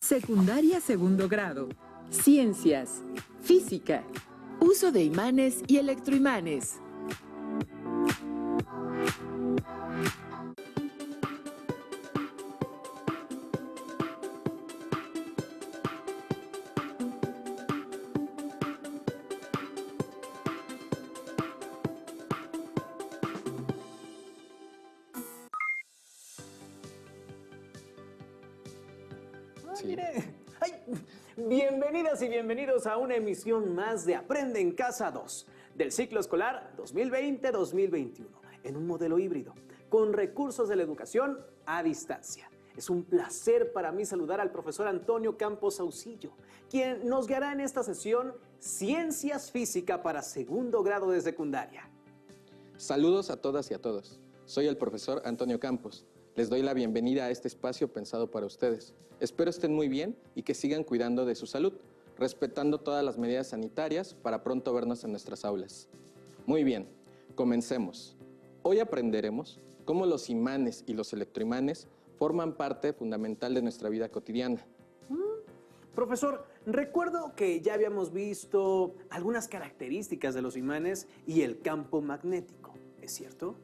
Secundaria segundo grado. Ciencias. Física. Uso de imanes y electroimanes. Sí. Mire. ¡Ay! Bienvenidas y bienvenidos a una emisión más de Aprende en Casa 2 del ciclo escolar 2020-2021 en un modelo híbrido con recursos de la educación a distancia. Es un placer para mí saludar al profesor Antonio Campos Saucillo, quien nos guiará en esta sesión Ciencias Física para segundo grado de secundaria. Saludos a todas y a todos. Soy el profesor Antonio Campos. Les doy la bienvenida a este espacio pensado para ustedes. Espero estén muy bien y que sigan cuidando de su salud, respetando todas las medidas sanitarias para pronto vernos en nuestras aulas. Muy bien, comencemos. Hoy aprenderemos cómo los imanes y los electroimanes forman parte fundamental de nuestra vida cotidiana. Profesor, recuerdo que ya habíamos visto algunas características de los imanes y el campo magnético, ¿es cierto?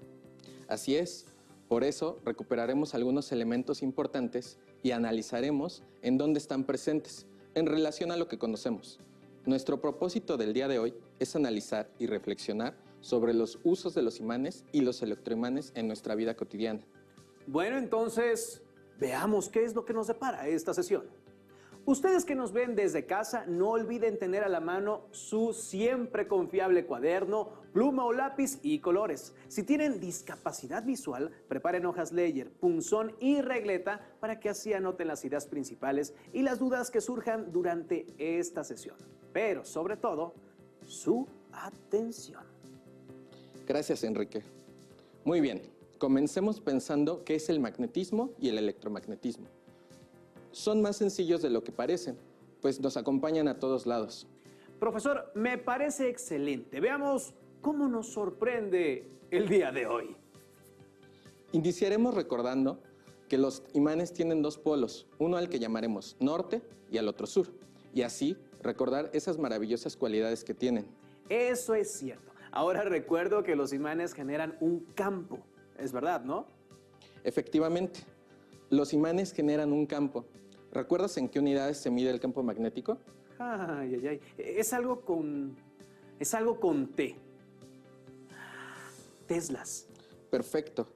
Así es. Por eso recuperaremos algunos elementos importantes y analizaremos en dónde están presentes en relación a lo que conocemos. Nuestro propósito del día de hoy es analizar y reflexionar sobre los usos de los imanes y los electroimanes en nuestra vida cotidiana. Bueno, entonces, veamos qué es lo que nos depara esta sesión. Ustedes que nos ven desde casa, no olviden tener a la mano su siempre confiable cuaderno, pluma o lápiz y colores. Si tienen discapacidad visual, preparen hojas Ledger, punzón y regleta para que así anoten las ideas principales y las dudas que surjan durante esta sesión. Pero, sobre todo, su atención. Gracias, Enrique. Muy bien, comencemos pensando qué es el magnetismo y el electromagnetismo. Son más sencillos de lo que parecen, pues nos acompañan a todos lados. Profesor, me parece excelente. Veamos cómo nos sorprende el día de hoy. Iniciaremos recordando que los imanes tienen dos polos, uno al que llamaremos norte y al otro sur, y así recordar esas maravillosas cualidades que tienen. Eso es cierto. Ahora recuerdo que los imanes generan un campo. Es verdad, ¿no? Efectivamente, los imanes generan un campo. ¿Recuerdas en qué unidades se mide el campo magnético? Ay, ay, ay. Es algo con T. Teslas. Perfecto.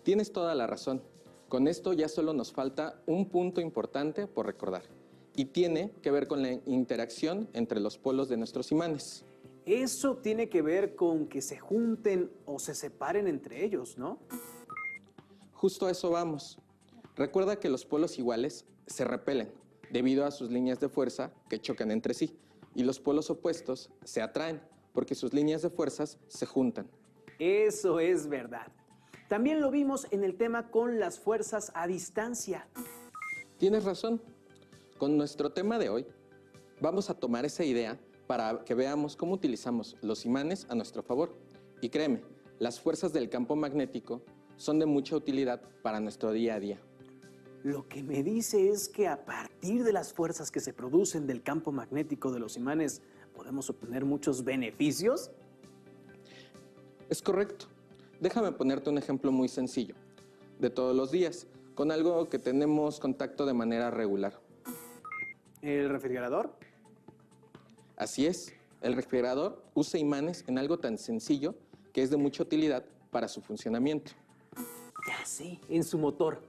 Tienes toda la razón. Con esto ya solo nos falta un punto importante por recordar. Y tiene que ver con la interacción entre los polos de nuestros imanes. Eso tiene que ver con que se junten o se separen entre ellos, ¿no? Justo a eso vamos. Recuerda que los polos iguales se repelen debido a sus líneas de fuerza que chocan entre sí, y los polos opuestos se atraen porque sus líneas de fuerzas se juntan. Eso es verdad. También lo vimos en el tema con las fuerzas a distancia. Tienes razón. Con nuestro tema de hoy, vamos a tomar esa idea para que veamos cómo utilizamos los imanes a nuestro favor. Y créeme, las fuerzas del campo magnético son de mucha utilidad para nuestro día a día. Lo que me dice es que a partir de las fuerzas que se producen del campo magnético de los imanes, ¿podemos obtener muchos beneficios? Es correcto. Déjame ponerte un ejemplo muy sencillo, de todos los días, con algo que tenemos contacto de manera regular. ¿El refrigerador? Así es, el refrigerador usa imanes en algo tan sencillo que es de mucha utilidad para su funcionamiento. Ya sé, en su motor.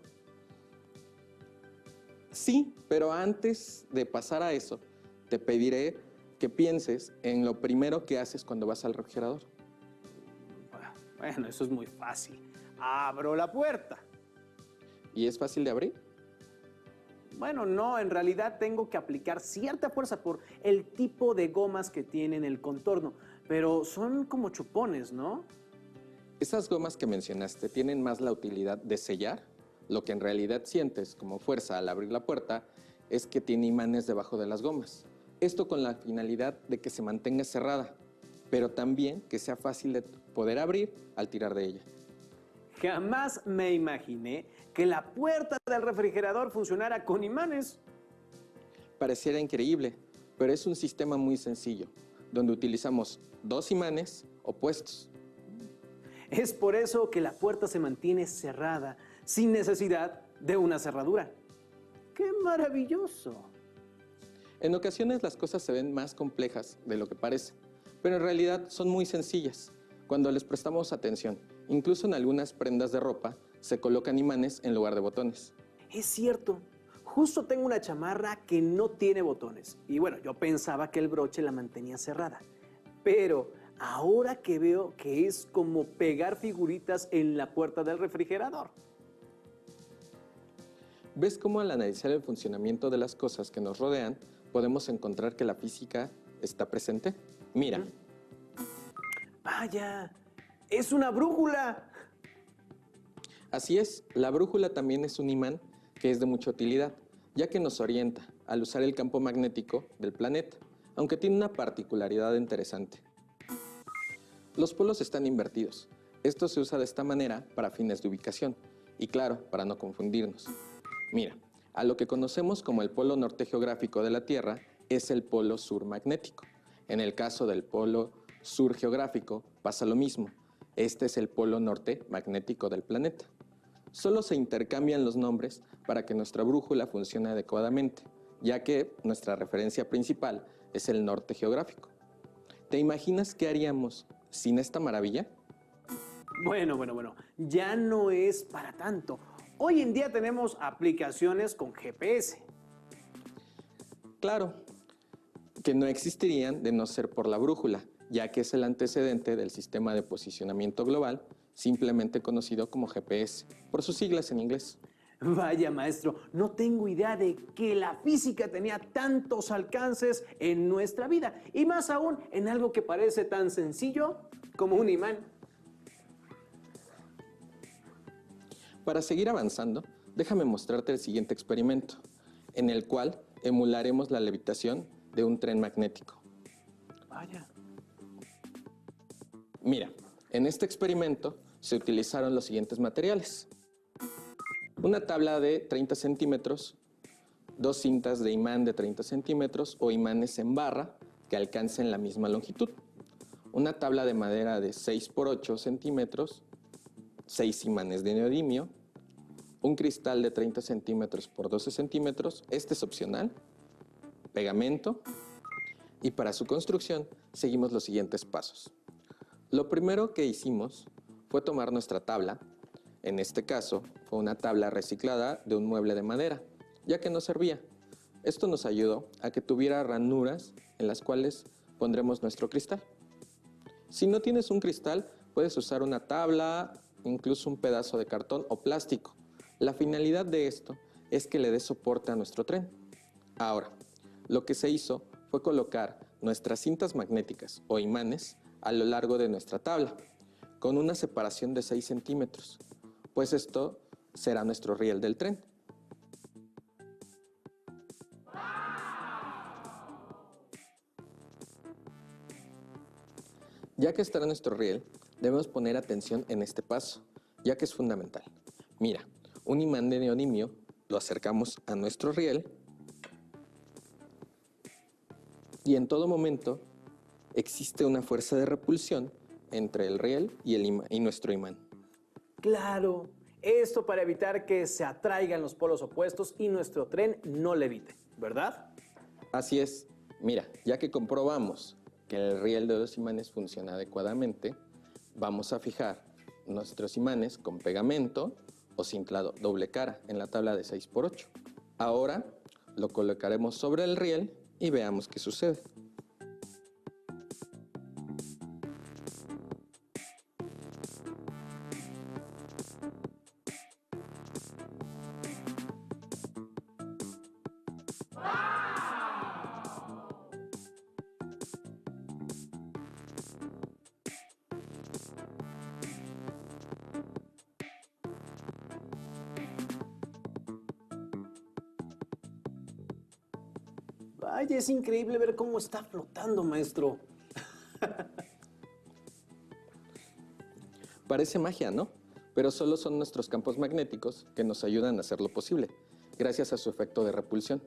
Sí, pero antes de pasar a eso, te pediré que pienses en lo primero que haces cuando vas al refrigerador. Bueno, eso es muy fácil. Abro la puerta. ¿Y es fácil de abrir? Bueno, no, en realidad tengo que aplicar cierta fuerza por el tipo de gomas que tienen el contorno, pero son como chupones, ¿no? Esas gomas que mencionaste tienen más la utilidad de sellar. Lo que en realidad sientes como fuerza al abrir la puerta es que tiene imanes debajo de las gomas. Esto con la finalidad de que se mantenga cerrada, pero también que sea fácil de poder abrir al tirar de ella. Jamás me imaginé que la puerta del refrigerador funcionara con imanes. Pareciera increíble, pero es un sistema muy sencillo, donde utilizamos dos imanes opuestos. Es por eso que la puerta se mantiene cerrada, sin necesidad de una cerradura. ¡Qué maravilloso! En ocasiones las cosas se ven más complejas de lo que parece, pero en realidad son muy sencillas cuando les prestamos atención. Incluso en algunas prendas de ropa se colocan imanes en lugar de botones. Es cierto. Justo tengo una chamarra que no tiene botones. Y bueno, yo pensaba que el broche la mantenía cerrada. Pero ahora que veo que es como pegar figuritas en la puerta del refrigerador. ¿Ves cómo al analizar el funcionamiento de las cosas que nos rodean, podemos encontrar que la física está presente? Mira. ¡Vaya! ¡Es una brújula! Así es, la brújula también es un imán que es de mucha utilidad, ya que nos orienta al usar el campo magnético del planeta, aunque tiene una particularidad interesante. Los polos están invertidos. Esto se usa de esta manera para fines de ubicación y, claro, para no confundirnos. Mira, a lo que conocemos como el polo norte geográfico de la Tierra es el polo sur magnético. En el caso del polo sur geográfico pasa lo mismo. Este es el polo norte magnético del planeta. Solo se intercambian los nombres para que nuestra brújula funcione adecuadamente, ya que nuestra referencia principal es el norte geográfico. ¿Te imaginas qué haríamos sin esta maravilla? Bueno, ya no es para tanto. Hoy en día tenemos aplicaciones con GPS. Claro, que no existirían de no ser por la brújula, ya que es el antecedente del sistema de posicionamiento global, simplemente conocido como GPS, por sus siglas en inglés. Vaya, maestro, no tengo idea de que la física tenía tantos alcances en nuestra vida, y más aún en algo que parece tan sencillo como un imán. Para seguir avanzando, déjame mostrarte el siguiente experimento, en el cual emularemos la levitación de un tren magnético. Vaya. Mira, en este experimento se utilizaron los siguientes materiales. Una tabla de 30 centímetros, dos cintas de imán de 30 centímetros o imanes en barra que alcancen la misma longitud. Una tabla de madera de 6 por 8 centímetros, 6 imanes de neodimio, un cristal de 30 centímetros por 12 centímetros, este es opcional, pegamento, y para su construcción seguimos los siguientes pasos. Lo primero que hicimos fue tomar nuestra tabla, en este caso fue una tabla reciclada de un mueble de madera, ya que no servía. Esto nos ayudó a que tuviera ranuras en las cuales pondremos nuestro cristal. Si no tienes un cristal, puedes usar una tabla, incluso un pedazo de cartón o plástico. La finalidad de esto es que le dé soporte a nuestro tren. Ahora, lo que se hizo fue colocar nuestras cintas magnéticas o imanes a lo largo de nuestra tabla, con una separación de 6 centímetros, pues esto será nuestro riel del tren. Ya que estará nuestro riel, debemos poner atención en este paso, ya que es fundamental. Mira, un imán de neodimio lo acercamos a nuestro riel y en todo momento existe una fuerza de repulsión entre el riel y nuestro imán. Claro, esto para evitar que se atraigan los polos opuestos y nuestro tren no levite, ¿verdad? Así es. Mira, ya que comprobamos que el riel de los imanes funciona adecuadamente, vamos a fijar nuestros imanes con pegamento o cinta doble cara en la tabla de 6 por 8. Ahora lo colocaremos sobre el riel y veamos qué sucede. Vaya, es increíble ver cómo está flotando, maestro. Parece magia, ¿no? Pero solo son nuestros campos magnéticos que nos ayudan a hacerlo posible, gracias a su efecto de repulsión.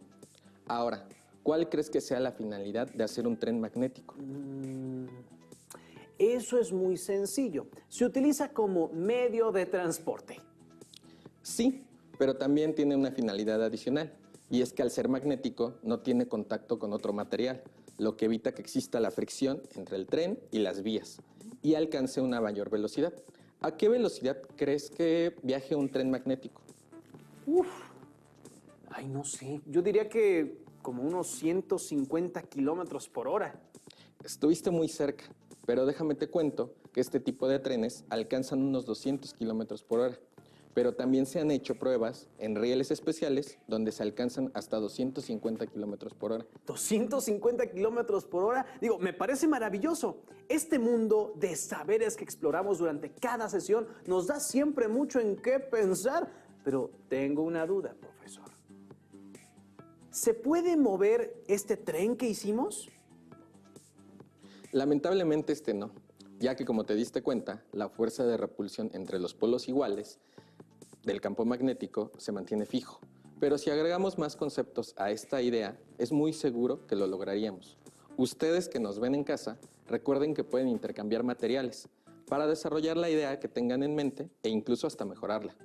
Ahora, ¿Cuál crees que sea la finalidad de hacer un tren magnético? Eso es muy sencillo. Se utiliza como medio de transporte. Sí, pero también tiene una finalidad adicional, y es que al ser magnético no tiene contacto con otro material, lo que evita que exista la fricción entre el tren y las vías, y alcance una mayor velocidad. ¿A qué velocidad crees que viaje un tren magnético? Ay, no sé. Yo diría que como unos 150 kilómetros por hora. Estuviste muy cerca, pero déjame te cuento que este tipo de trenes alcanzan unos 200 kilómetros por hora. Pero también se han hecho pruebas en rieles especiales donde se alcanzan hasta 250 kilómetros por hora. 250 kilómetros por hora. Digo, me parece maravilloso. Este mundo de saberes que exploramos durante cada sesión nos da siempre mucho en qué pensar. Pero tengo una duda, profesor. ¿Se puede mover este tren que hicimos? Lamentablemente no, ya que como te diste cuenta, la fuerza de repulsión entre los polos iguales del campo magnético se mantiene fijo. Pero si agregamos más conceptos a esta idea, es muy seguro que lo lograríamos. Ustedes que nos ven en casa, recuerden que pueden intercambiar materiales para desarrollar la idea que tengan en mente e incluso hasta mejorarla.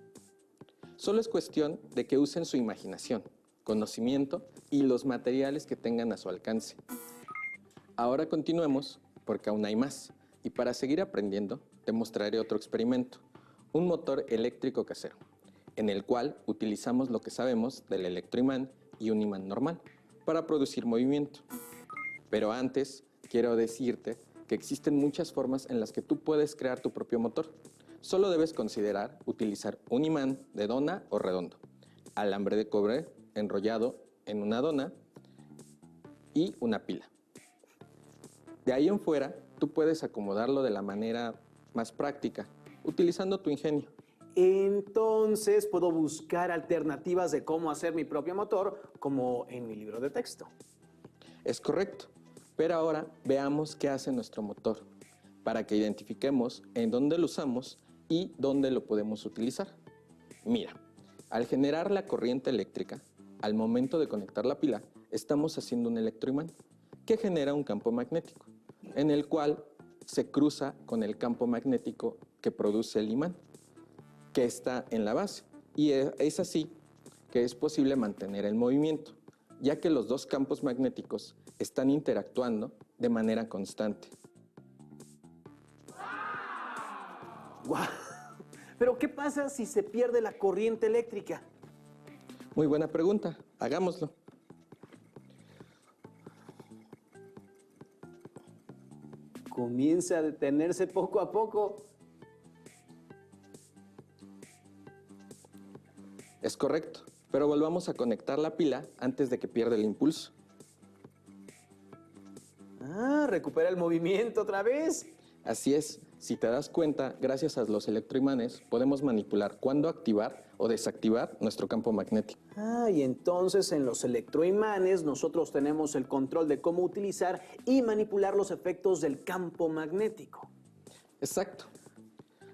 Solo es cuestión de que usen su imaginación, conocimiento y los materiales que tengan a su alcance. Ahora continuemos porque aún hay más. Y para seguir aprendiendo, te mostraré otro experimento, un motor eléctrico casero, en el cual utilizamos lo que sabemos del electroimán y un imán normal para producir movimiento. Pero antes, quiero decirte que existen muchas formas en las que tú puedes crear tu propio motor. Solo debes considerar utilizar un imán de dona o redondo, alambre de cobre enrollado en una dona y una pila. De ahí en fuera, tú puedes acomodarlo de la manera más práctica, utilizando tu ingenio. Entonces puedo buscar alternativas de cómo hacer mi propio motor, como en mi libro de texto. Es correcto, pero ahora veamos qué hace nuestro motor, para que identifiquemos en dónde lo usamos y dónde lo podemos utilizar. Mira, al generar la corriente eléctrica, al momento de conectar la pila, estamos haciendo un electroimán que genera un campo magnético, en el cual se cruza con el campo magnético que produce el imán, que está en la base. Y es así que es posible mantener el movimiento, ya que los dos campos magnéticos están interactuando de manera constante. ¡Guau! Pero ¿qué pasa si se pierde la corriente eléctrica? Muy buena pregunta, hagámoslo. Comienza a detenerse poco a poco. Es correcto, pero volvamos a conectar la pila antes de que pierda el impulso. Recupera el movimiento otra vez. Así es, si te das cuenta, gracias a los electroimanes podemos manipular cuándo activar o desactivar nuestro campo magnético. Y entonces en los electroimanes nosotros tenemos el control de cómo utilizar y manipular los efectos del campo magnético. Exacto.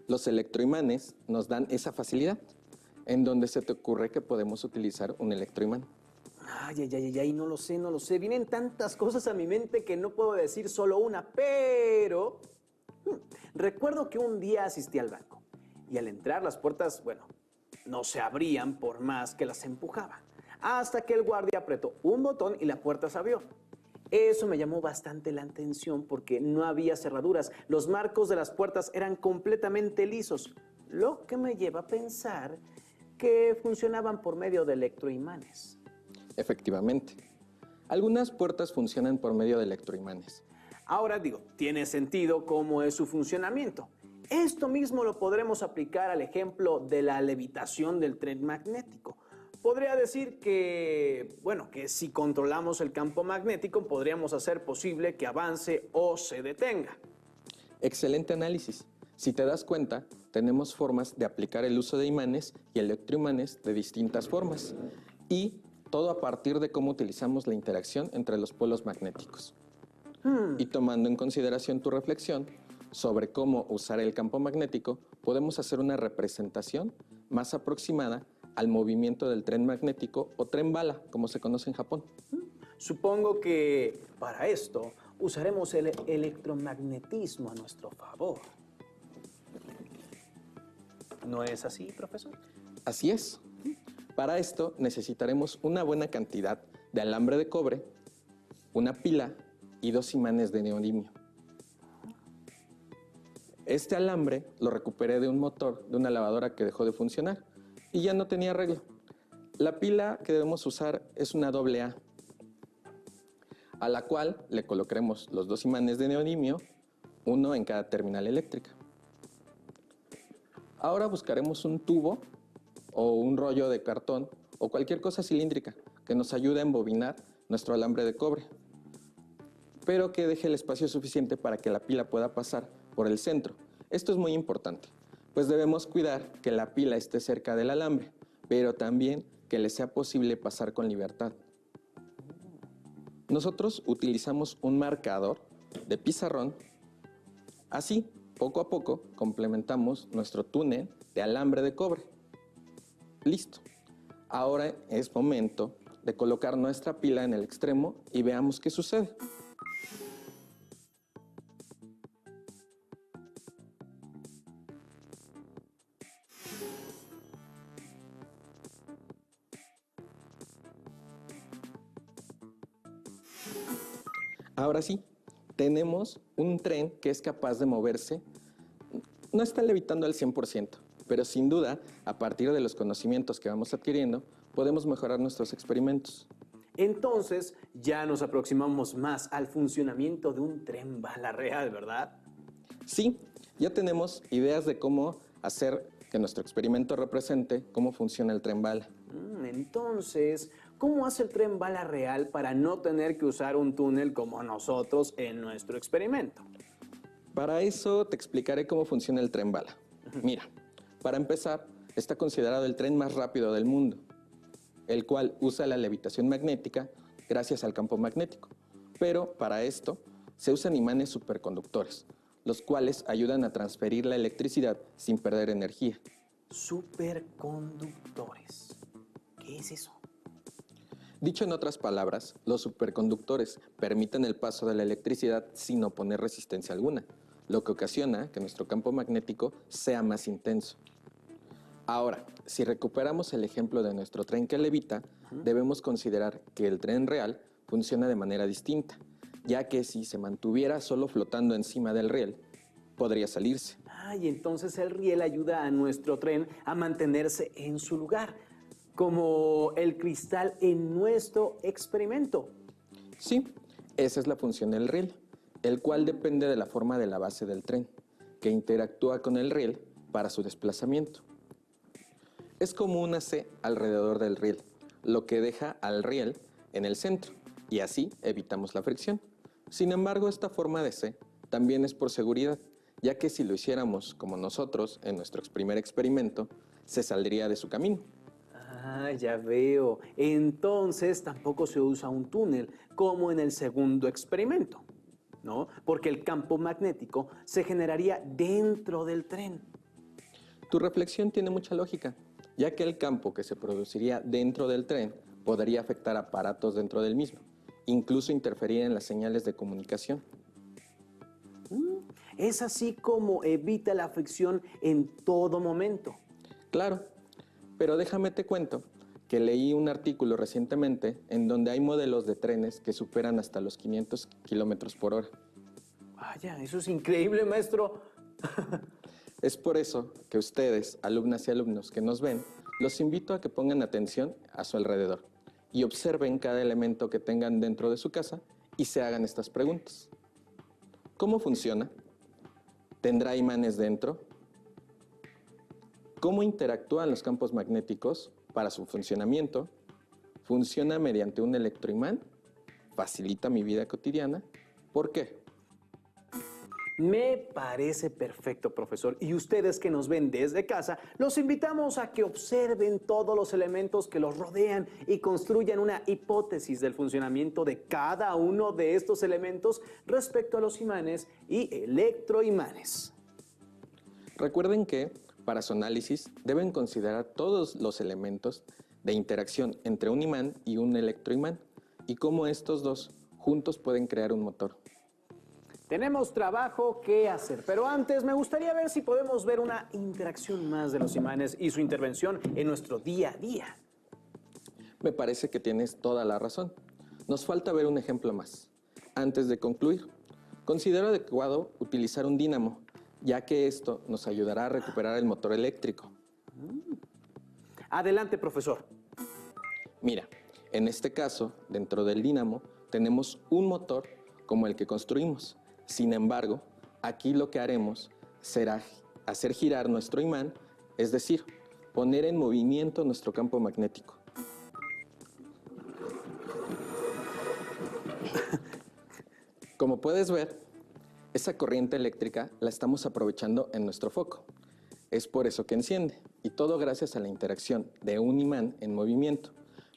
Los electroimanes nos dan esa facilidad. ¿En dónde se te ocurre que podemos utilizar un electroimán? No lo sé. Vienen tantas cosas a mi mente que no puedo decir solo una, pero recuerdo que un día asistí al banco y al entrar las puertas, no se abrían por más que las empujaba, hasta que el guardia apretó un botón y la puerta se abrió. Eso me llamó bastante la atención porque no había cerraduras, los marcos de las puertas eran completamente lisos, lo que me lleva a pensar que funcionaban por medio de electroimanes. Efectivamente. Algunas puertas funcionan por medio de electroimanes. Ahora tiene sentido cómo es su funcionamiento. Esto mismo lo podremos aplicar al ejemplo de la levitación del tren magnético. Podría decir que si controlamos el campo magnético podríamos hacer posible que avance o se detenga. Excelente análisis. Si te das cuenta, tenemos formas de aplicar el uso de imanes y electroimanes de distintas formas. Y todo a partir de cómo utilizamos la interacción entre los polos magnéticos. Y tomando en consideración tu reflexión sobre cómo usar el campo magnético, podemos hacer una representación más aproximada al movimiento del tren magnético o tren bala, como se conoce en Japón. Supongo que para esto usaremos el electromagnetismo a nuestro favor. ¿No es así, profesor? Así es. Para esto necesitaremos una buena cantidad de alambre de cobre, una pila y 2 imanes de neodimio. Este alambre lo recuperé de un motor de una lavadora que dejó de funcionar y ya no tenía arreglo. La pila que debemos usar es una AA, a la cual le colocaremos los 2 imanes de neodimio, uno en cada terminal eléctrica. Ahora buscaremos un tubo o un rollo de cartón o cualquier cosa cilíndrica que nos ayude a embobinar nuestro alambre de cobre, pero que deje el espacio suficiente para que la pila pueda pasar por el centro. Esto es muy importante, pues debemos cuidar que la pila esté cerca del alambre, pero también que le sea posible pasar con libertad. Nosotros utilizamos un marcador de pizarrón. Así, poco a poco, complementamos nuestro túnel de alambre de cobre. Listo. Ahora es momento de colocar nuestra pila en el extremo y veamos qué sucede. Ahora sí, tenemos un tren que es capaz de moverse. No está levitando al 100%, pero sin duda, a partir de los conocimientos que vamos adquiriendo, podemos mejorar nuestros experimentos. Entonces, ya nos aproximamos más al funcionamiento de un tren bala real, ¿verdad? Sí, ya tenemos ideas de cómo hacer que nuestro experimento represente cómo funciona el tren bala. Entonces, ¿cómo hace el tren bala real para no tener que usar un túnel como nosotros en nuestro experimento? Para eso te explicaré cómo funciona el tren bala. Mira, para empezar, está considerado el tren más rápido del mundo, el cual usa la levitación magnética gracias al campo magnético. Pero para esto se usan imanes superconductores, los cuales ayudan a transferir la electricidad sin perder energía. Superconductores. ¿Qué es eso? Dicho en otras palabras, los superconductores permiten el paso de la electricidad sin oponer resistencia alguna, lo que ocasiona que nuestro campo magnético sea más intenso. Ahora, si recuperamos el ejemplo de nuestro tren que levita, debemos considerar que el tren real funciona de manera distinta, ya que si se mantuviera solo flotando encima del riel, podría salirse. Y entonces el riel ayuda a nuestro tren a mantenerse en su lugar, como el cristal en nuestro experimento. Sí, esa es la función del riel, el cual depende de la forma de la base del tren, que interactúa con el riel para su desplazamiento. Es como una C alrededor del riel, lo que deja al riel en el centro, y así evitamos la fricción. Sin embargo, esta forma de C también es por seguridad, ya que si lo hiciéramos como nosotros en nuestro primer experimento, se saldría de su camino. Ya veo. Entonces tampoco se usa un túnel como en el segundo experimento, ¿no? Porque el campo magnético se generaría dentro del tren. Tu reflexión tiene mucha lógica, ya que el campo que se produciría dentro del tren podría afectar aparatos dentro del mismo, incluso interferir en las señales de comunicación. Es así como evita la fricción en todo momento. Claro, pero déjame te cuento que leí un artículo recientemente en donde hay modelos de trenes que superan hasta los 500 kilómetros por hora. Vaya, eso es increíble, maestro. Es por eso que ustedes, alumnas y alumnos que nos ven, los invito a que pongan atención a su alrededor y observen cada elemento que tengan dentro de su casa y se hagan estas preguntas. ¿Cómo funciona? ¿Tendrá imanes dentro? ¿Cómo interactúan los campos magnéticos para su funcionamiento? ¿Funciona mediante un electroimán? ¿Facilita mi vida cotidiana? ¿Por qué? Me parece perfecto, profesor. Y ustedes que nos ven desde casa, los invitamos a que observen todos los elementos que los rodean y construyan una hipótesis del funcionamiento de cada uno de estos elementos respecto a los imanes y electroimanes. Recuerden que, para su análisis, deben considerar todos los elementos de interacción entre un imán y un electroimán y cómo estos dos juntos pueden crear un motor. Tenemos trabajo que hacer, pero antes me gustaría ver si podemos ver una interacción más de los imanes y su intervención en nuestro día a día. Me parece que tienes toda la razón. Nos falta ver un ejemplo más. Antes de concluir, considero adecuado utilizar un dínamo, ya que esto nos ayudará a recuperar el motor eléctrico. Adelante, profesor. Mira, en este caso, dentro del dínamo, tenemos un motor como el que construimos. Sin embargo, aquí lo que haremos será hacer girar nuestro imán, es decir, poner en movimiento nuestro campo magnético. Como puedes ver, esa corriente eléctrica la estamos aprovechando en nuestro foco. Es por eso que enciende, y todo gracias a la interacción de un imán en movimiento,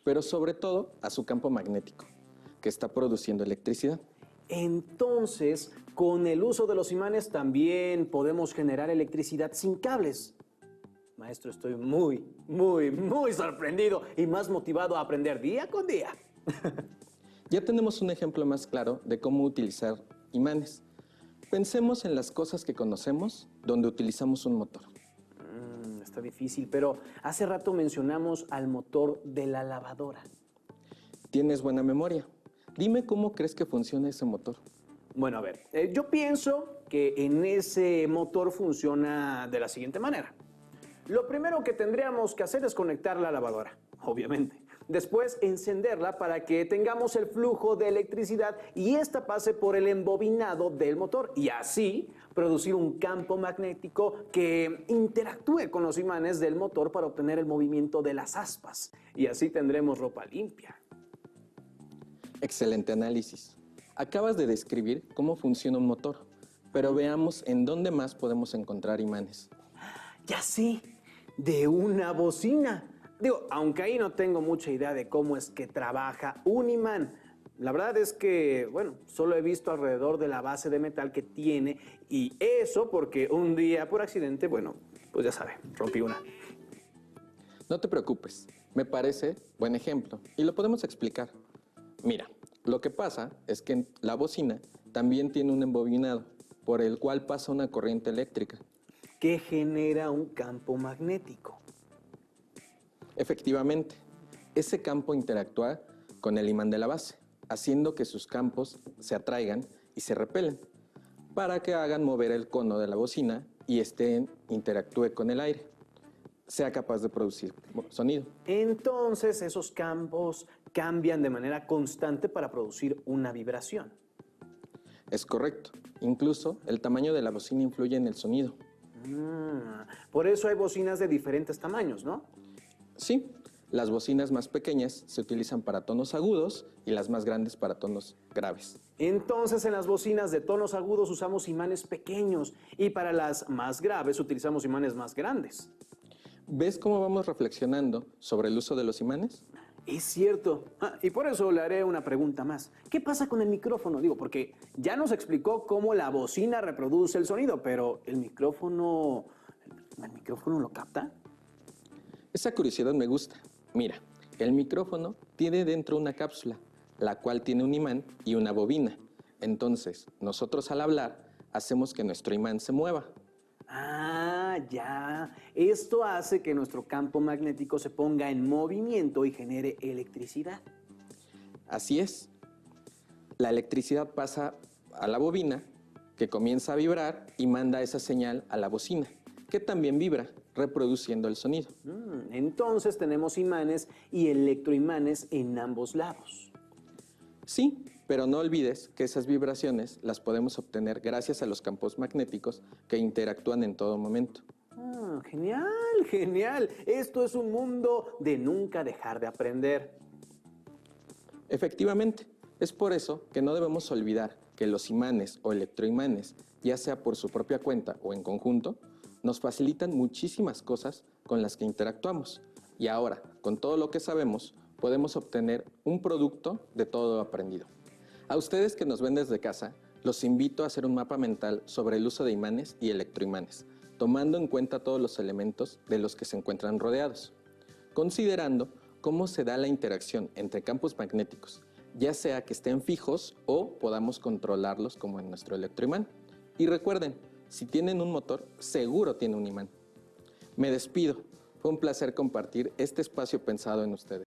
pero sobre todo a su campo magnético, que está produciendo electricidad. Entonces, con el uso de los imanes también podemos generar electricidad sin cables. Maestro, estoy muy sorprendido y más motivado a aprender día con día. Ya tenemos un ejemplo más claro de cómo utilizar imanes. Pensemos en las cosas que conocemos donde utilizamos un motor. Está difícil, pero hace rato mencionamos al motor de la lavadora. Tienes buena memoria. Dime cómo crees que funciona ese motor. Bueno, a ver, yo pienso que en ese motor funciona de la siguiente manera. Lo primero que tendríamos que hacer es conectar la lavadora, obviamente. Después, encenderla para que tengamos el flujo de electricidad y esta pase por el embobinado del motor y así producir un campo magnético que interactúe con los imanes del motor para obtener el movimiento de las aspas. Y así tendremos ropa limpia. Excelente análisis. Acabas de describir cómo funciona un motor, pero veamos en dónde más podemos encontrar imanes. Ya sé, de una bocina. Digo, aunque ahí no tengo mucha idea de cómo es que trabaja un imán. La verdad es que, bueno, solo he visto alrededor de la base de metal que tiene y eso porque un día por accidente, bueno, pues ya sabe, rompí una. No te preocupes, me parece buen ejemplo y lo podemos explicar. Mira, lo que pasa es que la bocina también tiene un embobinado por el cual pasa una corriente eléctrica. Que genera un campo magnético. Efectivamente, ese campo interactúa con el imán de la base, haciendo que sus campos se atraigan y se repelen, para que hagan mover el cono de la bocina y interactúe con el aire, sea capaz de producir sonido. Entonces esos campos cambian de manera constante para producir una vibración. Es correcto. Incluso el tamaño de la bocina influye en el sonido. Por eso hay bocinas de diferentes tamaños, ¿no? Sí, las bocinas más pequeñas se utilizan para tonos agudos y las más grandes para tonos graves. Entonces en las bocinas de tonos agudos usamos imanes pequeños y para las más graves utilizamos imanes más grandes. ¿Ves cómo vamos reflexionando sobre el uso de los imanes? Es cierto. Y por eso le haré una pregunta más. ¿Qué pasa con el micrófono? Digo, porque ya nos explicó cómo la bocina reproduce el sonido, pero ¿el micrófono lo capta? Esa curiosidad me gusta. Mira, el micrófono tiene dentro una cápsula, la cual tiene un imán y una bobina. Entonces, nosotros al hablar, hacemos que nuestro imán se mueva. Ah, ya. Esto hace que nuestro campo magnético se ponga en movimiento y genere electricidad. Así es. La electricidad pasa a la bobina, que comienza a vibrar y manda esa señal a la bocina, que también vibra, reproduciendo el sonido. Entonces tenemos imanes y electroimanes en ambos lados. Sí, pero no olvides que esas vibraciones las podemos obtener gracias a los campos magnéticos que interactúan en todo momento. Genial, genial. Esto es un mundo de nunca dejar de aprender. Efectivamente, es por eso que no debemos olvidar que los imanes o electroimanes, ya sea por su propia cuenta o en conjunto, nos facilitan muchísimas cosas con las que interactuamos. Y ahora, con todo lo que sabemos, podemos obtener un producto de todo lo aprendido. A ustedes que nos ven desde casa, los invito a hacer un mapa mental sobre el uso de imanes y electroimanes, tomando en cuenta todos los elementos de los que se encuentran rodeados, considerando cómo se da la interacción entre campos magnéticos ya sea que estén fijos o podamos controlarlos como en nuestro electroimán. Y recuerden, si tienen un motor, seguro tiene un imán. Me despido. Fue un placer compartir este espacio pensado en ustedes.